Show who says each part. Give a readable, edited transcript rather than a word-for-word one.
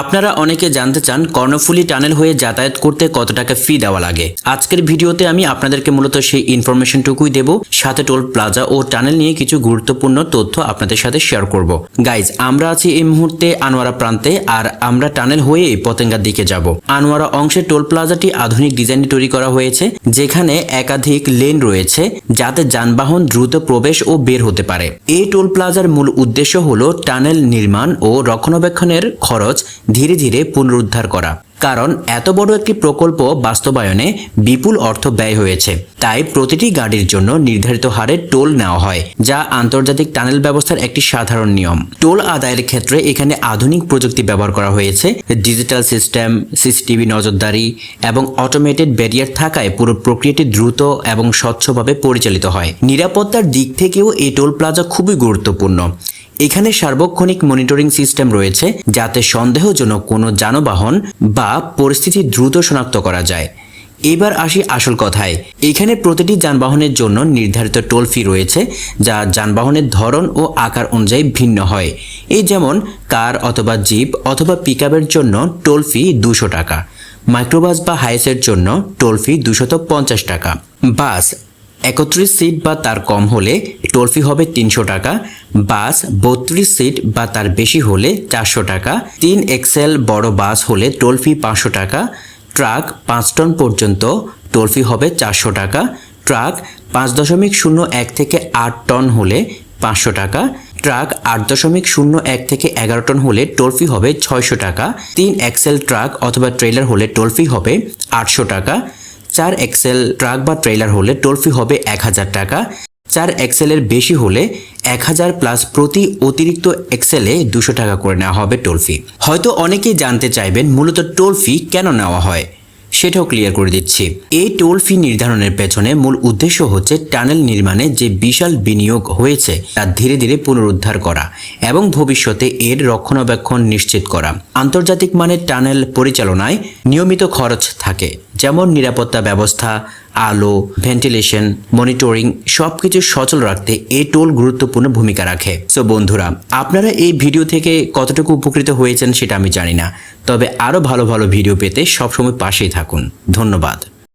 Speaker 1: আপনারা অনেকে জানতে চান কর্ণফুলী টানেল হয়ে যাতায়াত করতে কত টাকা ফি দেওয়া লাগে। আজকের ভিডিওতে আমি আপনাদেরকে মূলত সেই ইনফরমেশনটুকুই দেব, সাথে টোল প্লাজা ও টানেল নিয়ে কিছু গুরুত্বপূর্ণ তথ্য আপনাদের সাথে শেয়ার করব। গাইজ, আমরা আছি এই মুহূর্তে আনোয়ারা প্রান্তে, আর আমরা টানেল হয়ে পতেঙ্গার দিকে যাব। আনোয়ারা অংশে টোল প্লাজাটি আধুনিক ডিজাইনে তৈরি করা হয়েছে, যেখানে একাধিক লেন রয়েছে যাতে যানবাহন দ্রুত প্রবেশ ও বের হতে পারে। এই টোল প্লাজার মূল উদ্দেশ্য হলো টানেল নির্মাণ ও রক্ষণাবেক্ষণের খরচ ধীরে ধীরে পুনরুদ্ধার করা। কারণ এত বড় একটি প্রকল্প বাস্তবায়নে বিপুল অর্থ ব্যয় হয়েছে, তাই প্রতিটি গাড়ির জন্য নির্ধারিত হারে টোল নেওয়া হয়, যা আন্তর্জাতিক টানেল ব্যবস্থার একটি সাধারণ নিয়ম। টোল আদায়ের ক্ষেত্রে এখানে আধুনিক প্রযুক্তি ব্যবহার করা হয়েছে। ডিজিটাল সিস্টেম, সিসিটিভি নজরদারি এবং অটোমেটেড ব্যারিয়ার থাকায় পুরো প্রক্রিয়াটি দ্রুত এবং স্বচ্ছভাবে পরিচালিত হয়। নিরাপত্তার দিক থেকেও এই টোল প্লাজা খুবই গুরুত্বপূর্ণ। এখানে সার্বক্ষণিক মনিটরিং সিস্টেম রয়েছে, যাতে সন্দেহজনক কোনো যানবাহন বা পরিস্থিতি দ্রুত শনাক্ত করা যায়। এবার আসি আসল কথায়। এখানে প্রতিটি যানবাহনের জন্য নির্ধারিত টোল ফি রয়েছে, যা যানবাহনের ধরন ও আকার অনুযায়ী ভিন্ন হয়। এই যেমন কার অথবা জিপ অথবা পিকআপের জন্য টোল ফি 200 টাকা, মাইক্রোবাস বা হাইসের জন্য টোল ফি 250 টাকা, বাস 31 সিট বা তার কম হলে টোল ফি হবে 300 টাকা, বাস 32 সিট বা তার বেশি হলে 400 টাকা, 3 এক্সেল বড় বাস হলে টোল ফি 500 টাকা, ট্রাক 5 টন পর্যন্ত টোল ফি হবে 400 টাকা, ট্রাক 5.01 থেকে 8 টন হলে 500 টাকা, ট্রাক 8.01 থেকে 11 টন হলে টোল ফি হবে 600 টাকা, 3 এক্সেল ট্রাক অথবা ট্রেলার হলে টোল ফি হবে 800 টাকা, 4 এক্সেল ট্রাক বা ট্রেলার হলে টোল ফি হবে 1000 টাকা, 4 এক্সেলের বেশি হলে 1000 প্লাস প্রতি অতিরিক্ত এক্সেলে 200 টাকা করে নেওয়া হবে টোল ফি। হয়তো অনেকেই জানতে চাইবেন মূলত টোল ফি কেন নেওয়া হয়, সেটাও ক্লিয়ার করে দিচ্ছি। এই টোল ফি নির্ধারণের পেছনে মূল উদ্দেশ্য হচ্ছে টানেল নির্মাণে যে বিশাল বিনিয়োগ হয়েছে তা ধীরে ধীরে পুনরুদ্ধার করা এবং ভবিষ্যতে এর রক্ষণাবেক্ষণ নিশ্চিত করা। আন্তর্জাতিক মানের টানেল পরিচালনায় নিয়মিত খরচ থাকে, যেমন নিরাপত্তা ব্যবস্থা, আলো, ভেন্টিলেশন, মনিটরিং সবকিছু সচল রাখতে এই টোল গুরুত্বপূর্ণ ভূমিকা রাখে। সো বন্ধুরা, আপনারা এই ভিডিও থেকে কতটুকু উপকৃত হয়েছেন সেটা আমি জানি না, তবে আরও ভালো ভালো ভিডিও পেতে সবসময় পাশেই থাকুন। ধন্যবাদ।